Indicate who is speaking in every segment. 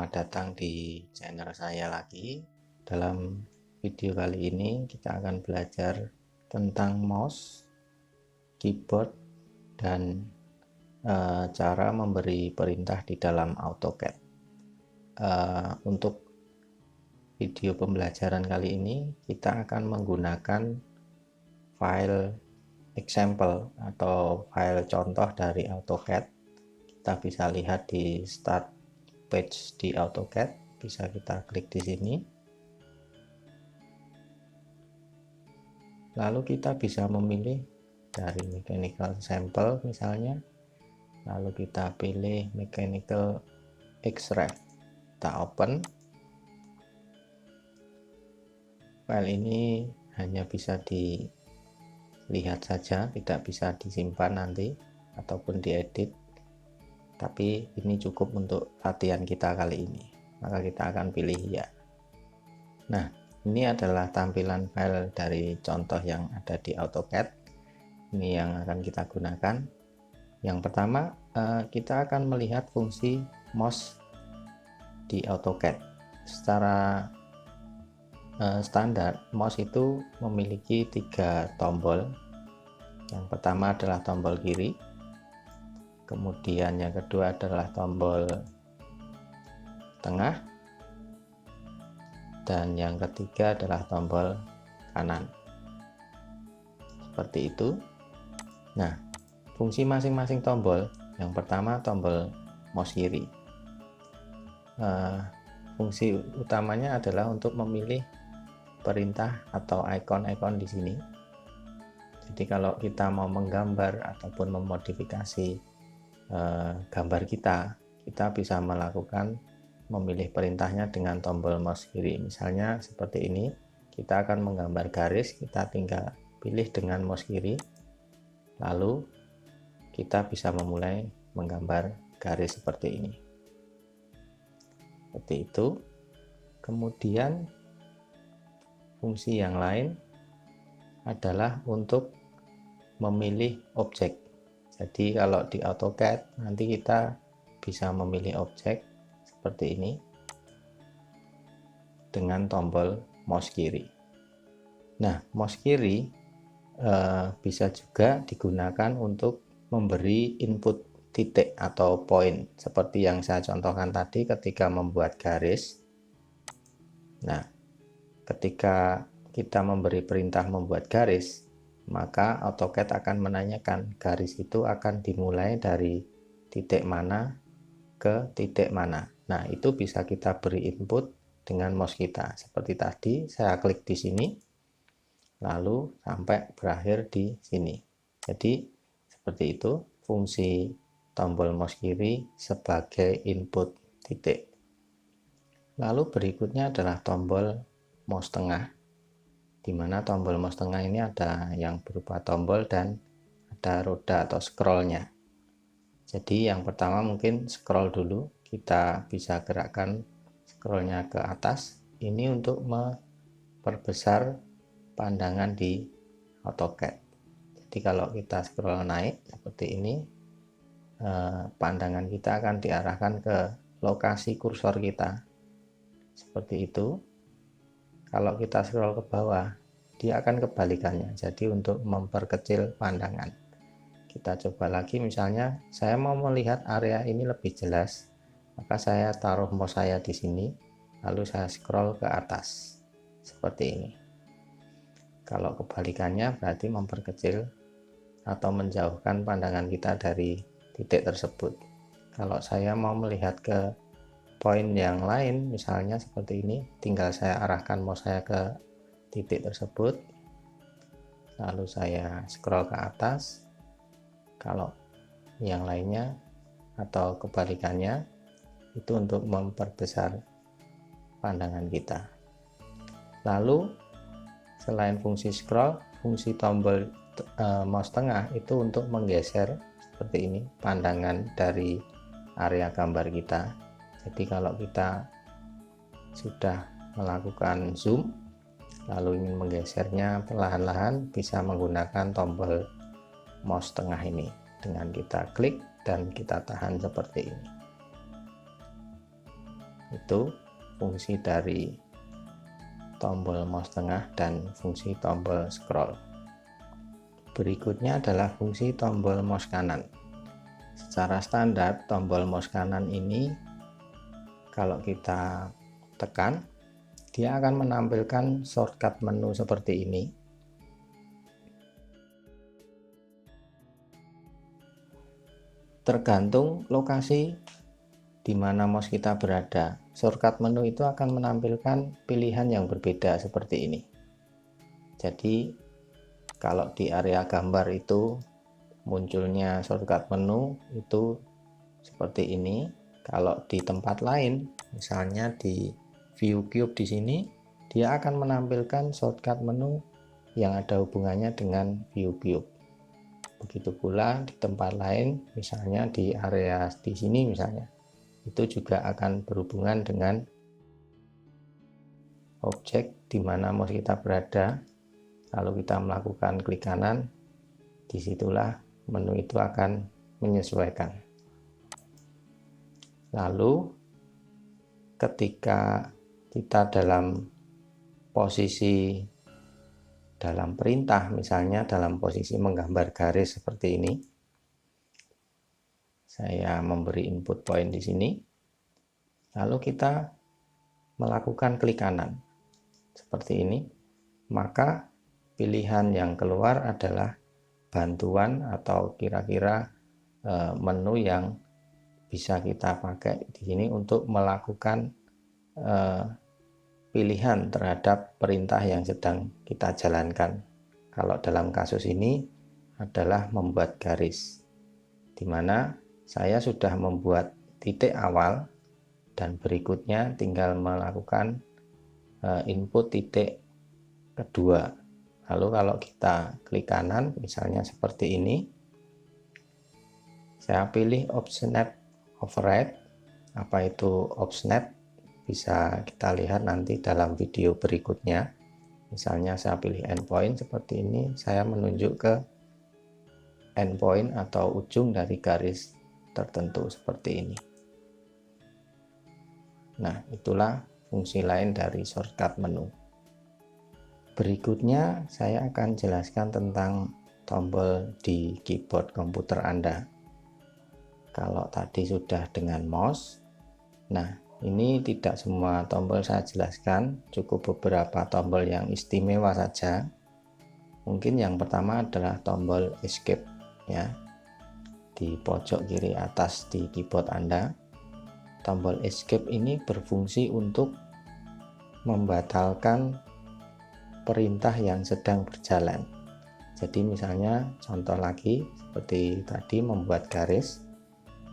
Speaker 1: selamat datang di channel saya lagi. Dalam video kali ini kita akan belajar tentang mouse, keyboard, dan cara memberi perintah di dalam AutoCAD. Untuk video pembelajaran kali ini kita akan menggunakan file example atau file contoh dari AutoCAD. Kita bisa lihat di start page di AutoCAD, bisa kita klik di sini. Lalu kita bisa memilih dari mechanical sample misalnya, lalu kita pilih mechanical X-ray, kita open. File ini hanya bisa dilihat saja, tidak bisa disimpan nanti ataupun diedit, tapi ini cukup untuk latihan kita kali ini, maka kita akan pilih ya. Nah, ini adalah tampilan file dari contoh yang ada di AutoCAD. Ini yang akan kita gunakan. Yang pertama, kita akan melihat fungsi mouse di AutoCAD. Secara standar, mouse itu memiliki 3 tombol. Yang pertama adalah tombol kiri, kemudian yang kedua adalah tombol tengah, dan yang ketiga adalah tombol kanan, seperti itu. Nah, fungsi masing-masing tombol, yang pertama tombol mouse kiri, fungsi utamanya adalah untuk memilih perintah atau ikon-ikon di sini. Jadi kalau kita mau menggambar ataupun memodifikasi gambar kita bisa melakukan memilih perintahnya dengan tombol mouse kiri. Misalnya seperti ini, kita akan menggambar garis, kita tinggal pilih dengan mouse kiri, lalu kita bisa memulai menggambar garis seperti ini, seperti itu. Kemudian fungsi yang lain adalah untuk memilih objek. Jadi kalau di AutoCAD nanti kita bisa memilih objek seperti ini dengan tombol mouse kiri. Nah, mouse kiri bisa juga digunakan untuk memberi input titik atau poin, seperti yang saya contohkan tadi ketika membuat garis. Nah, ketika kita memberi perintah membuat garis, maka AutoCAD akan menanyakan garis itu akan dimulai dari titik mana ke titik mana. Nah, itu bisa kita beri input dengan mouse kita. Seperti tadi, saya klik di sini, lalu sampai berakhir di sini. Jadi, seperti itu fungsi tombol mouse kiri sebagai input titik. Lalu berikutnya adalah tombol mouse tengah, di mana tombol mouse tengah ini ada yang berupa tombol dan ada roda atau scrollnya. Jadi yang pertama mungkin scroll dulu, kita bisa gerakkan scrollnya ke atas. Ini untuk memperbesar pandangan di AutoCAD. Jadi kalau kita scroll naik seperti ini, pandangan kita akan diarahkan ke lokasi kursor kita, seperti itu. Kalau kita scroll ke bawah, dia akan kebalikannya, jadi untuk memperkecil pandangan. Kita coba lagi, misalnya saya mau melihat area ini lebih jelas, maka saya taruh mouse saya di sini, lalu saya scroll ke atas, seperti ini. Kalau kebalikannya berarti memperkecil atau menjauhkan pandangan kita dari titik tersebut. Kalau saya mau melihat ke poin yang lain, misalnya seperti ini, tinggal saya arahkan mouse saya ke titik tersebut, lalu saya scroll ke atas. Kalau yang lainnya atau kebalikannya, itu untuk memperbesar pandangan kita. Lalu selain fungsi scroll, fungsi tombol mouse tengah itu untuk menggeser seperti ini pandangan dari area gambar kita. Jadi kalau kita sudah melakukan zoom lalu ingin menggesernya perlahan-lahan, bisa menggunakan tombol mouse tengah ini dengan kita klik dan kita tahan seperti ini. Itu fungsi dari tombol mouse tengah dan fungsi tombol scroll. Berikutnya adalah fungsi tombol mouse kanan. Secara standar tombol mouse kanan ini kalau kita tekan, dia akan menampilkan shortcut menu seperti ini. Tergantung lokasi di mana mouse kita berada, shortcut menu itu akan menampilkan pilihan yang berbeda seperti ini. Jadi kalau di area gambar itu munculnya shortcut menu itu seperti ini. Kalau di tempat lain, misalnya di view cube di sini, dia akan menampilkan shortcut menu yang ada hubungannya dengan view cube. Begitu pula di tempat lain, misalnya di area di sini misalnya, itu juga akan berhubungan dengan objek di mana mouse kita berada. Lalu kita melakukan klik kanan, disitulah menu itu akan menyesuaikan. Lalu ketika kita dalam posisi dalam perintah, misalnya dalam posisi menggambar garis seperti ini, saya memberi input point di sini, lalu kita melakukan klik kanan seperti ini, maka pilihan yang keluar adalah bantuan atau kira-kira menu yang bisa kita pakai di sini untuk melakukan pilihan terhadap perintah yang sedang kita jalankan. Kalau dalam kasus ini adalah membuat garis, di mana saya sudah membuat titik awal dan berikutnya tinggal melakukan input titik kedua. Lalu kalau kita klik kanan, misalnya seperti ini, saya pilih OptionNet Override. Apa itu OptionNet? Bisa kita lihat nanti dalam video berikutnya. Misalnya saya pilih endpoint seperti ini, saya menunjuk ke endpoint atau ujung dari garis tertentu seperti ini. Nah, itulah fungsi lain dari shortcut menu. Berikutnya saya akan jelaskan tentang tombol di keyboard komputer Anda. Kalau tadi sudah dengan mouse, nah ini tidak semua tombol saya jelaskan, cukup beberapa tombol yang istimewa saja. Mungkin yang pertama adalah tombol escape ya, di pojok kiri atas di keyboard Anda. Tombol escape ini berfungsi untuk membatalkan perintah yang sedang berjalan. Jadi misalnya contoh lagi seperti tadi membuat garis,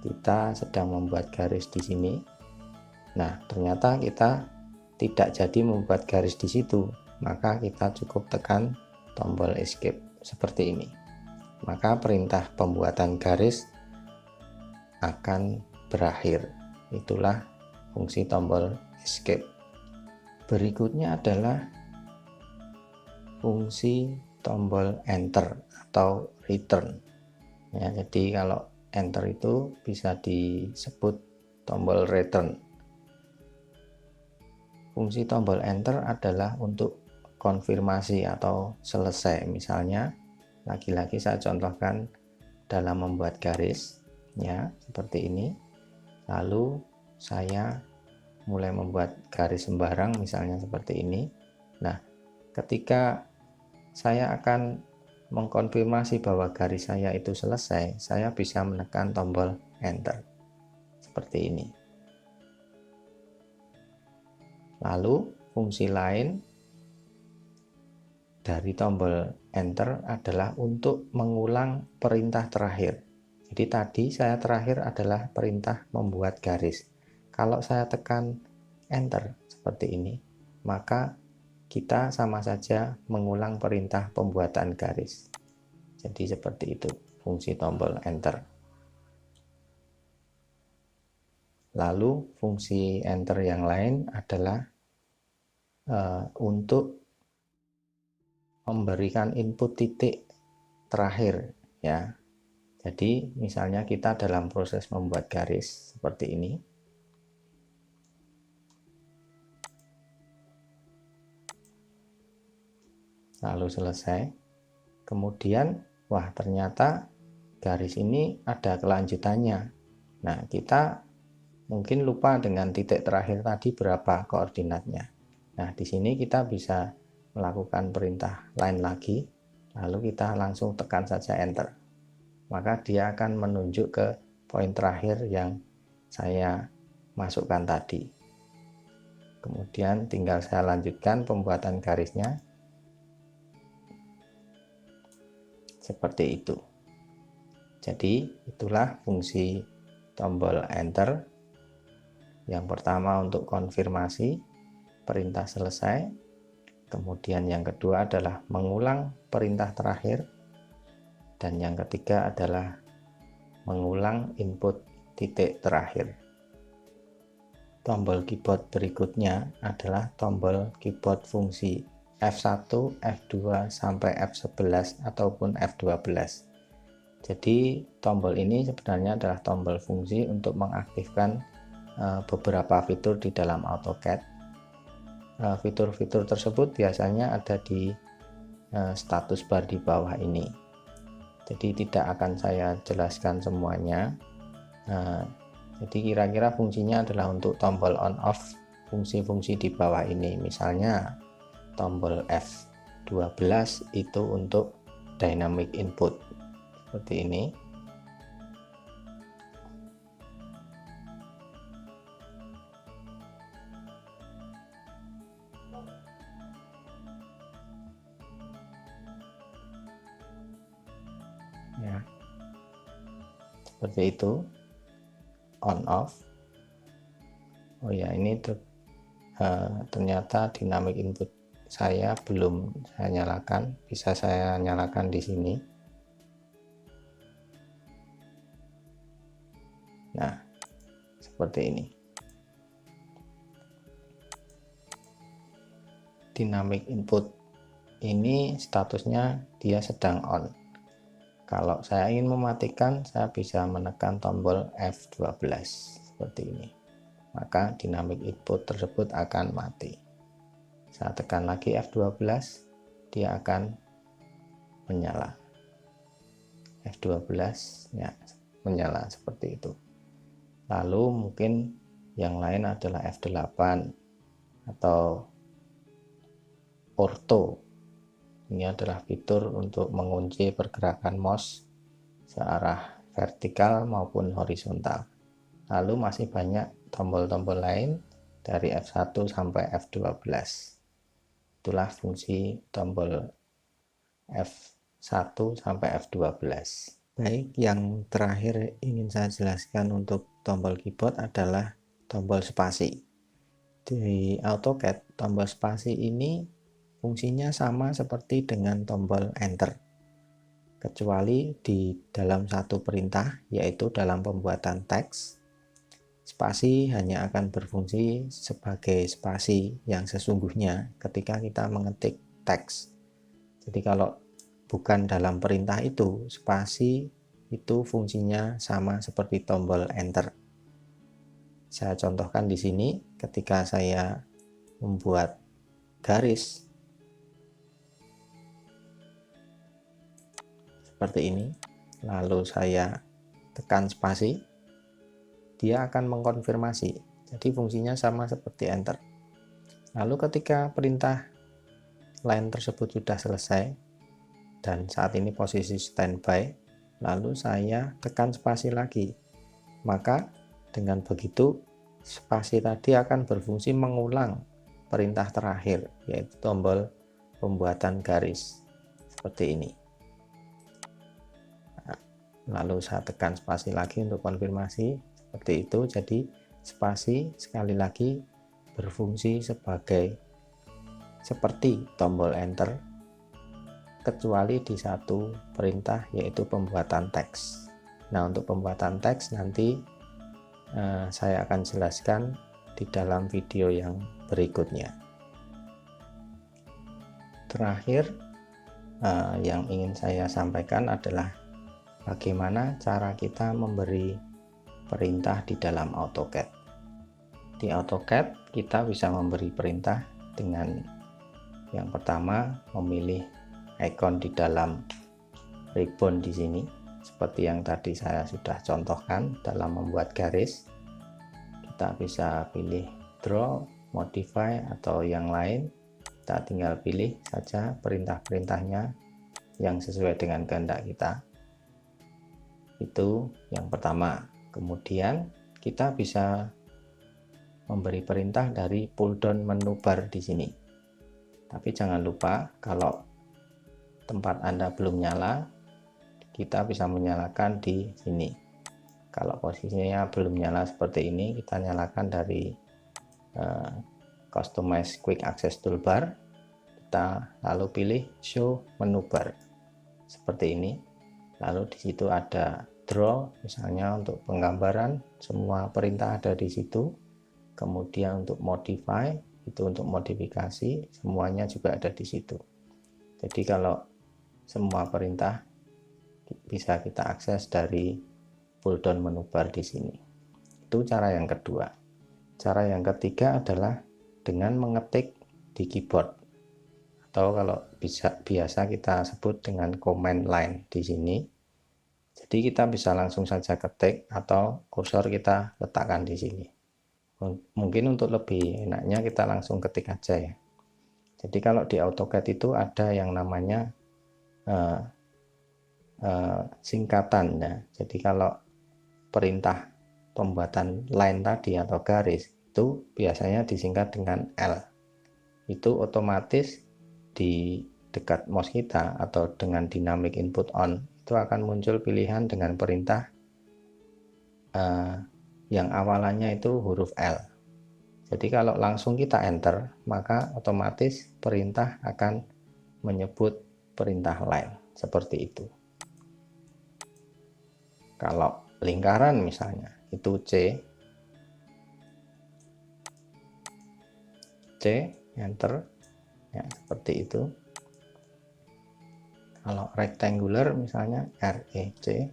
Speaker 1: kita sedang membuat garis di sini. Nah, ternyata kita tidak jadi membuat garis di situ, maka kita cukup tekan tombol escape seperti ini. Maka perintah pembuatan garis akan berakhir. Itulah fungsi tombol escape. Berikutnya adalah fungsi tombol enter atau return. Ya, jadi kalau enter itu bisa disebut tombol return. Fungsi tombol enter adalah untuk konfirmasi atau selesai. Misalnya, lagi-lagi saya contohkan dalam membuat garis, ya, seperti ini. Lalu saya mulai membuat garis sembarang, misalnya seperti ini. Nah, ketika saya akan mengkonfirmasi bahwa garis saya itu selesai, saya bisa menekan tombol enter, seperti ini. Lalu fungsi lain dari tombol enter adalah untuk mengulang perintah terakhir. Jadi tadi saya terakhir adalah perintah membuat garis. Kalau saya tekan enter seperti ini, maka kita sama saja mengulang perintah pembuatan garis. Jadi seperti itu fungsi tombol enter. Lalu fungsi enter yang lain adalah untuk memberikan input titik terakhir ya. Jadi misalnya kita dalam proses membuat garis seperti ini. lalu selesai. Kemudian wah, ternyata garis ini ada kelanjutannya. Nah, kita mungkin lupa dengan titik terakhir tadi berapa koordinatnya. Nah, di sini kita bisa melakukan perintah lain lagi, lalu kita langsung tekan saja enter. Maka dia akan menunjuk ke poin terakhir yang saya masukkan tadi. Kemudian tinggal saya lanjutkan pembuatan garisnya seperti itu. Jadi itulah fungsi tombol enter. Yang pertama untuk konfirmasi perintah selesai, kemudian yang kedua adalah mengulang perintah terakhir, dan yang ketiga adalah mengulang input titik terakhir. Tombol keyboard berikutnya adalah tombol keyboard fungsi F1, F2 sampai F11 ataupun F12. Jadi tombol ini sebenarnya adalah tombol fungsi untuk mengaktifkan beberapa fitur di dalam AutoCAD. Fitur-fitur tersebut biasanya ada di status bar di bawah ini. Jadi tidak akan saya jelaskan semuanya. Jadi kira-kira fungsinya adalah untuk tombol on off fungsi-fungsi di bawah ini. Misalnya tombol F12 itu untuk dynamic input seperti ini. Ya, seperti itu, on off. Oh ya, ini ternyata dynamic input saya belum saya nyalakan. Bisa saya nyalakan di sini. Nah, seperti ini. Dynamic input ini statusnya dia sedang on. Kalau saya ingin mematikan, saya bisa menekan tombol F12 seperti ini. Maka dynamic input tersebut akan mati. Saya tekan lagi F12, dia akan menyala. F12 ya, menyala seperti itu. Lalu mungkin yang lain adalah F8 atau ortho. Ini adalah fitur untuk mengunci pergerakan mouse searah vertikal maupun horizontal. Lalu masih banyak tombol-tombol lain dari F1 sampai F12. Itulah fungsi tombol F1 sampai F12. Baik, yang terakhir ingin saya jelaskan untuk tombol keyboard adalah tombol spasi. Di AutoCAD, tombol spasi ini fungsinya sama seperti dengan tombol enter, kecuali di dalam satu perintah, yaitu dalam pembuatan teks. Spasi hanya akan berfungsi sebagai spasi yang sesungguhnya ketika kita mengetik teks. Jadi kalau bukan dalam perintah itu, spasi itu fungsinya sama seperti tombol enter. Saya contohkan di sini ketika saya membuat garis seperti ini, lalu saya tekan spasi, dia akan mengkonfirmasi. Jadi fungsinya sama seperti enter. Lalu ketika perintah line tersebut sudah selesai dan saat ini posisi standby, lalu saya tekan spasi lagi, maka dengan begitu spasi tadi akan berfungsi mengulang perintah terakhir, yaitu tombol pembuatan garis seperti ini. Lalu saya tekan spasi lagi untuk konfirmasi seperti itu. Jadi spasi sekali lagi berfungsi seperti tombol enter, kecuali di satu perintah, yaitu pembuatan teks. Nah, untuk pembuatan teks nanti saya akan jelaskan di dalam video yang berikutnya. Terakhir yang ingin saya sampaikan adalah bagaimana cara kita memberi perintah di dalam AutoCAD. Di AutoCAD kita bisa memberi perintah dengan Yang pertama, memilih icon di dalam ribbon di sini, seperti yang tadi saya sudah contohkan dalam membuat garis. Kita bisa pilih draw, modify, atau yang lain. Kita tinggal pilih saja perintah-perintahnya yang sesuai dengan kehendak kita. Itu yang pertama. Kemudian kita bisa memberi perintah dari pull down menu bar di sini. Tapi jangan lupa, kalau tempat Anda belum nyala, kita bisa menyalakan di sini. Kalau posisinya belum nyala seperti ini, kita nyalakan dari Customize Quick Access Toolbar. Kita lalu pilih Show Menu Bar seperti ini. Lalu di situ ada Draw, misalnya untuk penggambaran, semua perintah ada di situ. Kemudian untuk Modify, itu untuk modifikasi, semuanya juga ada di situ. Jadi kalau semua perintah bisa kita akses dari pull down menu bar di sini. Itu cara yang kedua. Cara yang ketiga adalah dengan mengetik di keyboard, atau kalau biasa kita sebut dengan command line di sini. Jadi kita bisa langsung saja ketik atau kursor kita letakkan di sini. Mungkin untuk lebih enaknya kita langsung ketik aja ya. Jadi kalau di AutoCAD itu ada yang namanya singkatan ya. Jadi kalau perintah pembuatan line tadi atau garis itu biasanya disingkat dengan L. Itu otomatis di dekat mouse kita atau dengan dynamic input on itu akan muncul pilihan dengan perintah yang awalannya itu huruf L. Jadi kalau langsung kita enter, maka otomatis perintah akan menyebut perintah line seperti itu. Kalau lingkaran misalnya itu C, enter ya, seperti itu. Kalau rectangular misalnya REC,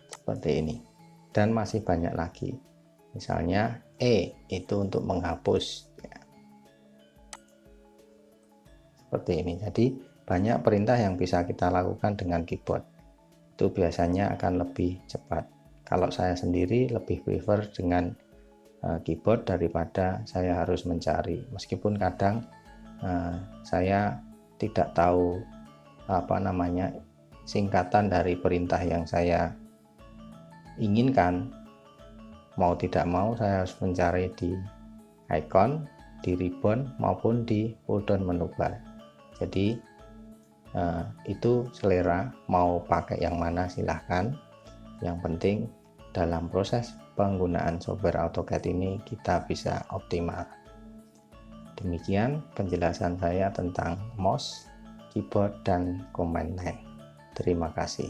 Speaker 1: seperti ini. Dan masih banyak lagi, misalnya E itu untuk menghapus ya. Seperti ini. Jadi banyak perintah yang bisa kita lakukan dengan keyboard. Itu biasanya akan lebih cepat. Kalau saya sendiri lebih prefer dengan keyboard daripada saya harus mencari. Meskipun kadang saya tidak tahu singkatan dari perintah yang saya inginkan, mau tidak mau saya harus mencari di icon, di ribbon maupun di pull down menu bar. Jadi itu selera, mau pakai yang mana silahkan. Yang penting dalam proses penggunaan software AutoCAD ini kita bisa optimal. Demikian penjelasan saya tentang mouse, keyboard, dan command line. Terima kasih.